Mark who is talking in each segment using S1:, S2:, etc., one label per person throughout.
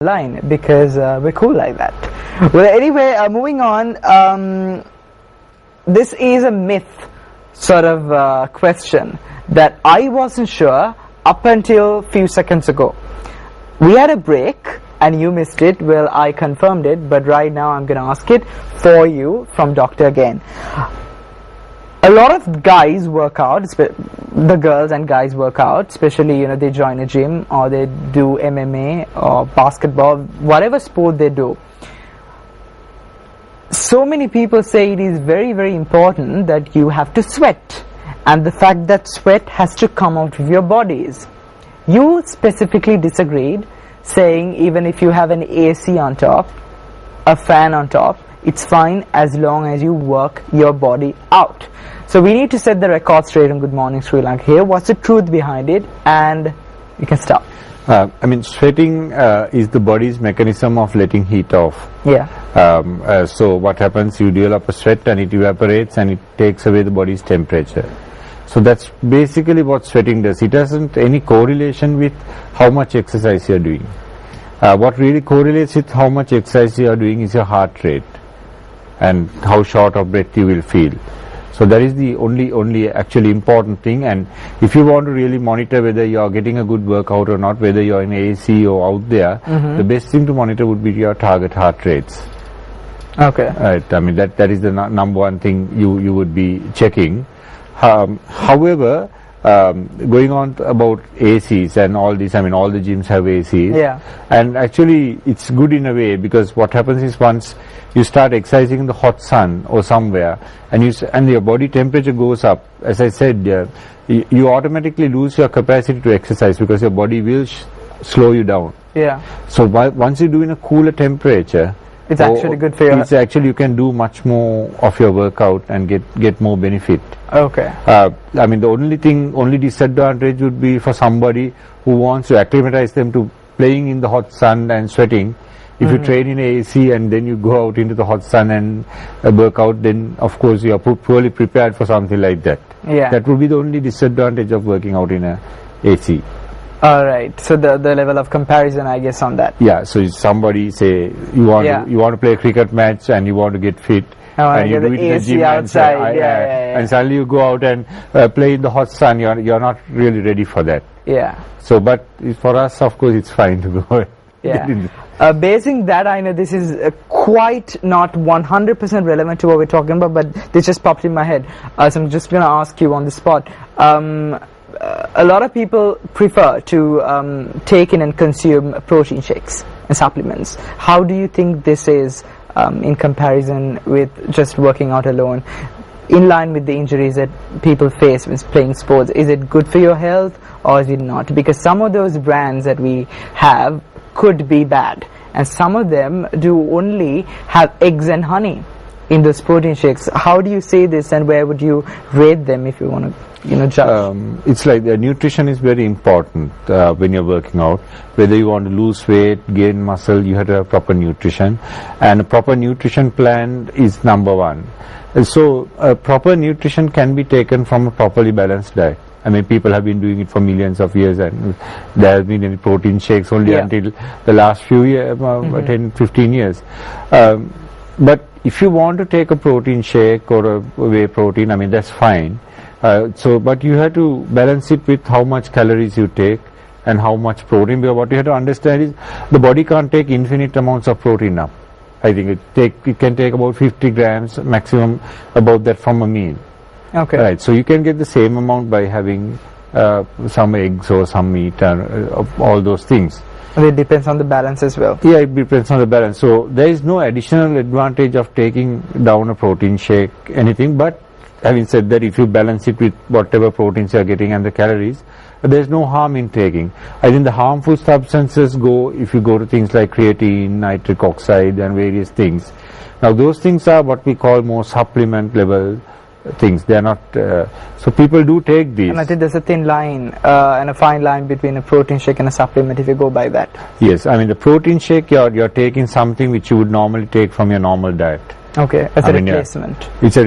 S1: line because we're cool like that. Well, anyway, moving on. This is a myth sort of question that I wasn't sure up until a few seconds ago. We had a break and you missed it. Well, I confirmed it, but right now I'm going to ask it for you from doctor again. A lot of guys work out, the girls and guys work out, especially, they join a gym or they do MMA or basketball, whatever sport they do. So many people say it is very, very important that you have to sweat, and the fact that sweat has to come out of your bodies. You specifically disagreed, saying even if you have an AC on top, a fan on top, it's fine as long as you work your body out. So we need to set the record straight on Good Morning Sri Lanka here. What's the truth behind it? And you can start.
S2: Sweating is the body's mechanism of letting heat off.
S1: Yeah.
S2: So what happens, you develop a sweat and it evaporates and it takes away the body's temperature. So that's basically what sweating does. It hasn't any correlation with how much exercise you are doing. What really correlates with how much exercise you are doing is your heart rate and how short of breath you will feel. So that is the only actually important thing. And if you want to really monitor whether you are getting a good workout or not, whether you are in AC or out there, the best thing to monitor would be your target heart rates.
S1: Okay.
S2: Right. I mean that is the number one thing you would be checking. However, going on about ACs and all this, all the gyms have ACs.
S1: Yeah.
S2: And actually it's good in a way, because what happens is once you start exercising in the hot sun or somewhere and your body temperature goes up, as I said, you automatically lose your capacity to exercise because your body will slow you down.
S1: Yeah.
S2: So once you do in a cooler temperature,
S1: it's actually good for you.
S2: It's actually, you can do much more of your workout and get more benefit.
S1: Okay.
S2: The only disadvantage would be for somebody who wants to acclimatize them to playing in the hot sun and sweating. If you train in AC and then you go out into the hot sun and work out, then of course you are poorly prepared for something like that.
S1: Yeah.
S2: That would be the only disadvantage of working out in a AC.
S1: Alright, so the level of comparison, I guess, on that.
S2: Yeah, so if somebody say you want to play a cricket match and you want to get fit, and you do it in the gym
S1: outside,
S2: and suddenly you go out and play in the hot sun, you're not really ready for that.
S1: Yeah.
S2: So, but for us, of course, it's fine to go.
S1: Yeah. Basing that, I know this is quite not 100% relevant to what we're talking about, but this just popped in my head. So I'm just going to ask you on the spot. A lot of people prefer to take in and consume protein shakes and supplements. How do you think this is in comparison with just working out alone, in line with the injuries that people face when playing sports? Is it good for your health or is it not? Because some of those brands that we have could be bad, and some of them do only have eggs and honey in those protein shakes. How do you say this, and where would you rate them if you want to judge?
S2: It's like the nutrition is very important when you're working out. Whether you want to lose weight, gain muscle, you have to have proper nutrition, and a proper nutrition plan is number one. So proper nutrition can be taken from a properly balanced diet. People have been doing it for millions of years, and there have been any protein shakes only until the last few years, 10, 15 years. But if you want to take a protein shake or a whey protein, that's fine. But you have to balance it with how much calories you take and how much protein. Because what you have to understand is the body can't take infinite amounts of protein up. I think it can take about 50 grams maximum, about that from a meal.
S1: Okay.
S2: Right. So you can get the same amount by having some eggs or some meat and all those things.
S1: And it depends on the balance as well.
S2: Yeah, it depends on the balance. So there is no additional advantage of taking down a protein shake, anything. But having said that, if you balance it with whatever proteins you are getting and the calories, there is no harm in taking. I think the harmful substances if you go to things like creatine, nitric oxide and various things. Now those things are what we call more supplement level things. They are not, so people do take these.
S1: And I think there's a thin line and a fine line between a protein shake and a supplement if you go by that.
S2: Yes, the protein shake, you're taking something which you would normally take from your normal diet.
S1: Okay, as a replacement.
S2: It's a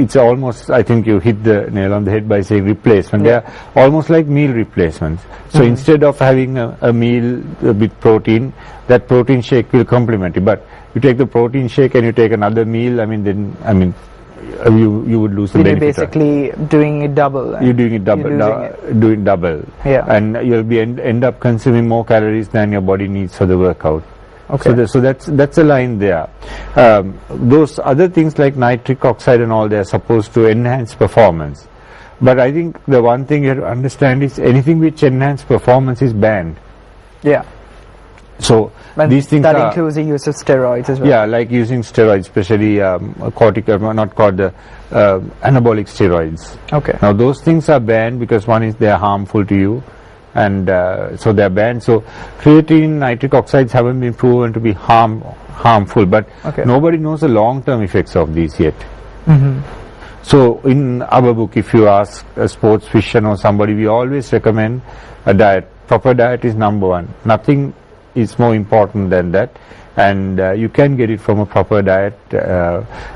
S2: it's almost, I think you hit the nail on the head by saying replacement. They are almost like meal replacements. So instead of having a meal with protein, that protein shake will complement it. But you take the protein shake and you take another meal, you would lose the
S1: You're
S2: benefit.
S1: basically doing it double.
S2: You're doing it double. Doing double.
S1: Yeah.
S2: And you'll be end up consuming more calories than your body needs for the workout.
S1: Okay.
S2: So that's a line there. Those other things like nitric oxide and all, they are supposed to enhance performance. But I think the one thing you have to understand is anything which enhances performance is banned.
S1: Yeah.
S2: So
S1: But
S2: these things
S1: that
S2: are,
S1: includes the use of steroids as well.
S2: yeah, like using steroids, especially anabolic steroids.
S1: Okay.
S2: Now those things are banned because one is they are harmful to you, and so they are banned. So creatine, nitric oxides haven't been proven to be harmful, but
S1: Okay.
S2: nobody knows the long-term effects of these yet.
S1: Mm-hmm.
S2: So in our book, if you ask a sports physician or somebody, we always recommend a diet. Proper diet is number one. Nothing is more important than that, and you can get it from a proper diet,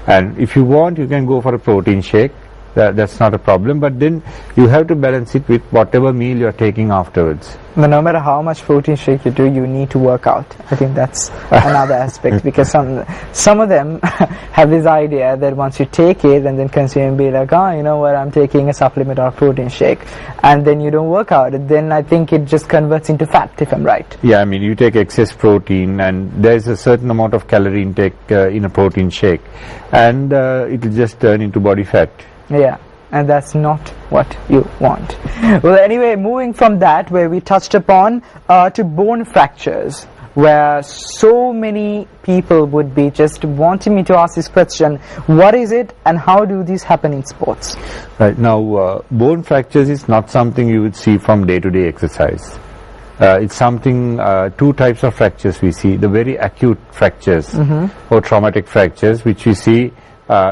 S2: and if you want, you can go for a protein shake. That's not a problem, but then you have to balance it with whatever meal you're taking afterwards.
S1: But no matter how much protein shake you do, you need to work out. I think that's another aspect, because some of them have this idea that once you take it and then consume, be like, oh, you know what, I'm taking a supplement or a protein shake, and then you don't work out, then I think it just converts into fat, if I'm right.
S2: Yeah, I mean, you take excess protein, and there's a certain amount of calorie intake in a protein shake, and it will just turn into body fat.
S1: Yeah, and that's not what you want. Well, anyway, moving from that, where we touched upon to bone fractures, where so many people would be just wanting me to ask this question: what is it, and how do these happen in sports?
S2: Right now, bone fractures is not something you would see from day-to-day exercise. It's something, two types of fractures we see: the very acute fractures or traumatic fractures, which we see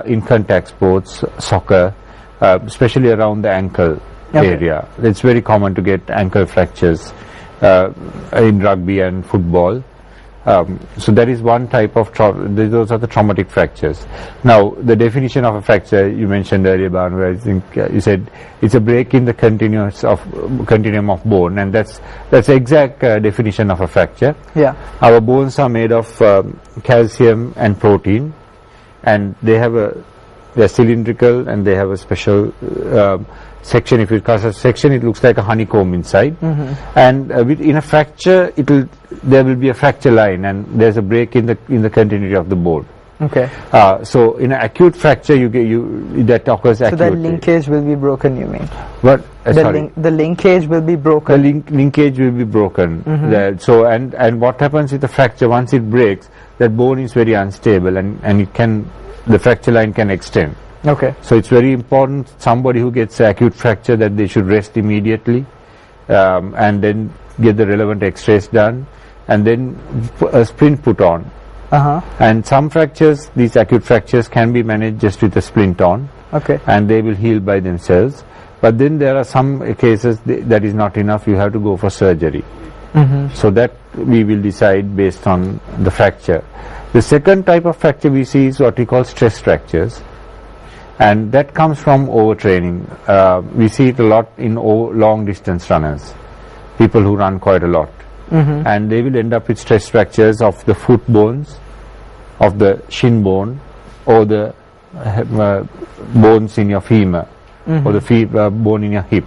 S2: in contact sports, soccer, especially around the ankle area. It's very common to get ankle fractures in rugby and football. So that is one type of those are the traumatic fractures. Now, the definition of a fracture you mentioned earlier, Bhan, where I think you said it's a break in the continuum of bone, and that's the exact definition of a fracture.
S1: Yeah.
S2: Our bones are made of calcium and protein, and they're cylindrical, and they have a special section. If you cast a section, it looks like a honeycomb inside. And in a fracture, there will be a fracture line, and there's a break in the continuity of the bone.
S1: Okay.
S2: So in an acute fracture, that occurs acutely.
S1: So the linkage will be broken, you mean?
S2: What?
S1: The linkage will be broken.
S2: The linkage will be broken. So and what happens with the fracture? Once it breaks, that bone is very unstable, and the fracture line can extend.
S1: Okay.
S2: So it's very important, somebody who gets an acute fracture, that they should rest immediately, and then get the relevant x-rays done, and then a splint put on. And some fractures, these acute fractures, can be managed just with a splint on.
S1: Okay.
S2: And they will heal by themselves. But then there are some cases that is not enough, you have to go for surgery. So that we will decide based on the fracture. The second type of fracture we see is what we call stress fractures, and that comes from overtraining. We see it a lot in long distance runners, people who run quite a lot, and they will end up with stress fractures of the foot bones, of the shin bone, or the bones in your femur, or the bone in your hip,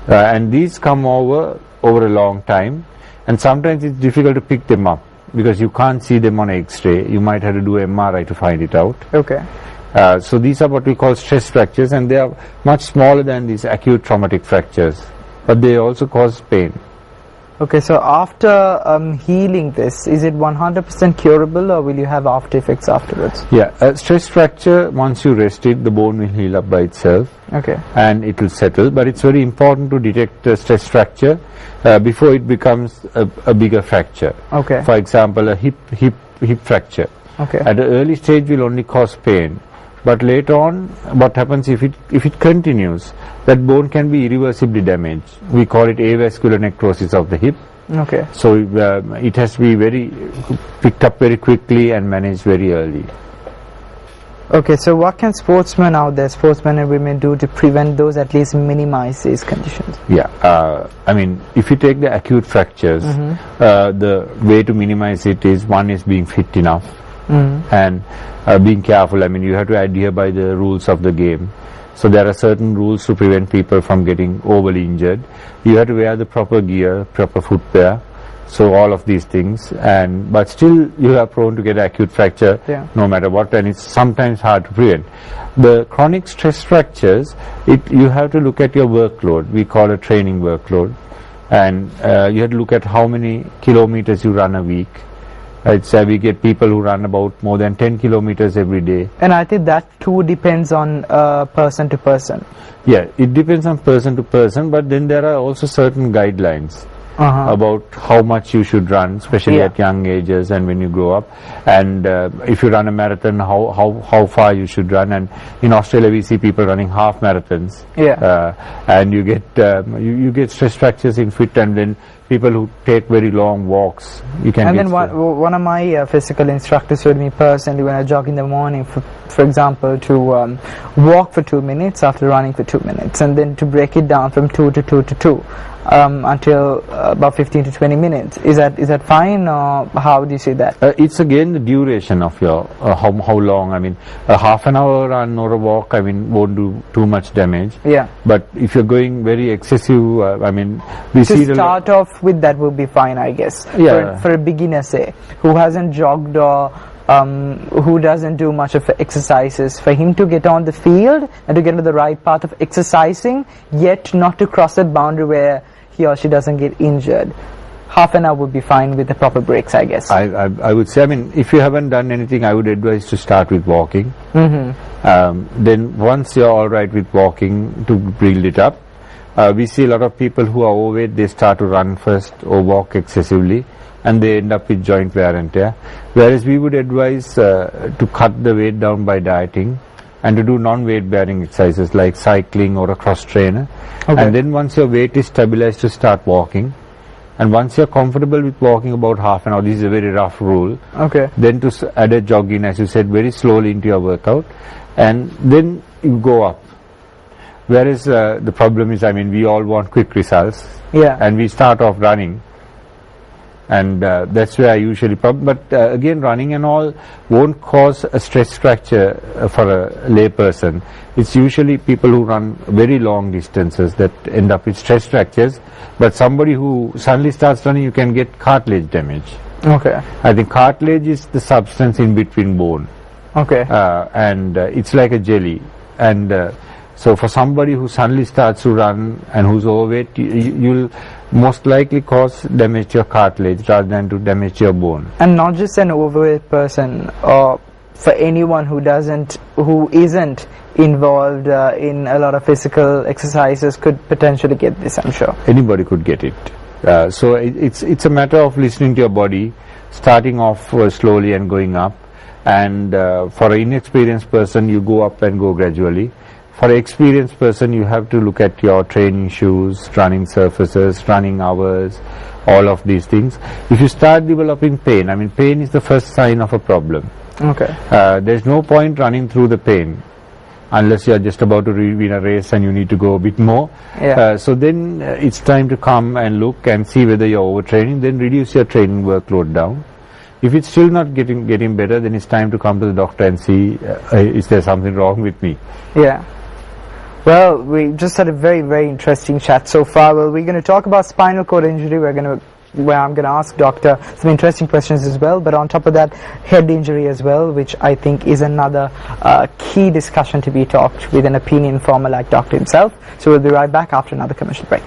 S2: and these come over a long time, and sometimes it's difficult to pick them up because you can't see them on X-ray. You might have to do MRI to find it out.
S1: Okay.
S2: So these are what we call stress fractures, and they are much smaller than these acute traumatic fractures, but they also cause pain.
S1: Okay, so after healing this, is it 100% curable, or will you have after effects afterwards?
S2: Yeah, a stress fracture, once you rest it, the bone will heal up by itself.
S1: Okay.
S2: And it will settle, but it's very important to detect a stress fracture before it becomes a bigger fracture.
S1: Okay.
S2: For example, a hip fracture.
S1: Okay.
S2: At the early stage will only cause pain, but later on, what happens if it continues, that bone can be irreversibly damaged. We call it avascular necrosis of the hip.
S1: Okay.
S2: So it has to be picked up very quickly and managed very early.
S1: Okay, so what can sportsmen out there, sportsmen and women, do to prevent those, at least minimize these conditions?
S2: Yeah, I mean, if you take the acute fractures, the way to minimize it is, one is being fit enough and being careful. I mean, you have to adhere by the rules of the game. So there are certain rules to prevent people from getting overly injured. You have to wear the proper gear, proper footwear. So all of these things, but still you are prone to get acute fracture no matter what, and it's sometimes hard to prevent. The chronic stress fractures, you have to look at your workload. We call it training workload, and you have to look at how many kilometers you run a week. We get people who run about more than 10 kilometers every day.
S1: And I think that too depends on person to person.
S2: Yeah, it depends on person to person, but then there are also certain guidelines about how much you should run, especially at young ages and when you grow up. And if you run a marathon, how far you should run. And in Australia we see people running half marathons. And you get stress fractures in fit, and then people who take very long walks, you can
S1: and then one of my physical instructors told me personally, when I jog in the morning, for example, to walk for 2 minutes after running for 2 minutes, and then to break it down from 2 to 2 to 2 until about 15 to 20 minutes. Is that fine, or how do you see that?
S2: It's again the duration of your how long. I mean, a half an hour run or a walk, I mean, won't do too much damage. But if you're going very excessive, I mean, we see
S1: to start off with, that will be fine, I guess. For a beginner, say, who hasn't jogged or who doesn't do much of exercises, for him to get on the field and to get into the right path of exercising, yet not to cross that boundary where he or she doesn't get injured. Half an hour would be fine with the proper breaks, I guess.
S2: I would say, I mean, if you haven't done anything, I would advise to start with walking. Then once you're all right with walking, to build it up. We see a lot of people who are overweight, they start to run first or walk excessively, and they end up with joint wear and tear. Whereas we would advise to cut the weight down by dieting and to do non-weight bearing exercises like cycling or a cross trainer. And then once your weight is stabilized, to start walking. And once you're comfortable with walking about half an hour, this is a very rough rule, then to add a jogging, as you said, very slowly into your workout, and then you go up. Whereas the problem is, I mean, we all want quick results, and we start off running, and that's where I usually but again, running and all won't cause a stress fracture for a lay person. It's usually people who run very long distances that end up with stress fractures. But somebody who suddenly starts running, you can get cartilage damage. I think cartilage is the substance in between bone, and it's like a jelly, and so for somebody who suddenly starts to run and who's overweight, you'll most likely cause damage to your cartilage rather than to damage your bone.
S1: And not just an overweight person, or for anyone who isn't involved in a lot of physical exercises could potentially get this, I'm sure.
S2: Anybody could get it. So it's a matter of listening to your body, starting off slowly and going up. And for an inexperienced person, you go up and go gradually. For an experienced person, you have to look at your training shoes, running surfaces, running hours, all of these things. If you start developing pain, I mean, pain is the first sign of a problem. There's no point running through the pain unless you're just about to win a race and you need to go a bit more. So then it's time to come and look and see whether you're overtraining, then reduce your training workload down. If it's still not getting better, then it's time to come to the doctor and see is there something wrong with me.
S1: Well, we just had a very, very interesting chat so far. Well, we're going to talk about spinal cord injury. Where I'm going to ask Doctor some interesting questions as well. But on top of that, head injury as well, which I think is another key discussion to be talked with an opinion former like Doctor himself. So we'll be right back after another commercial break.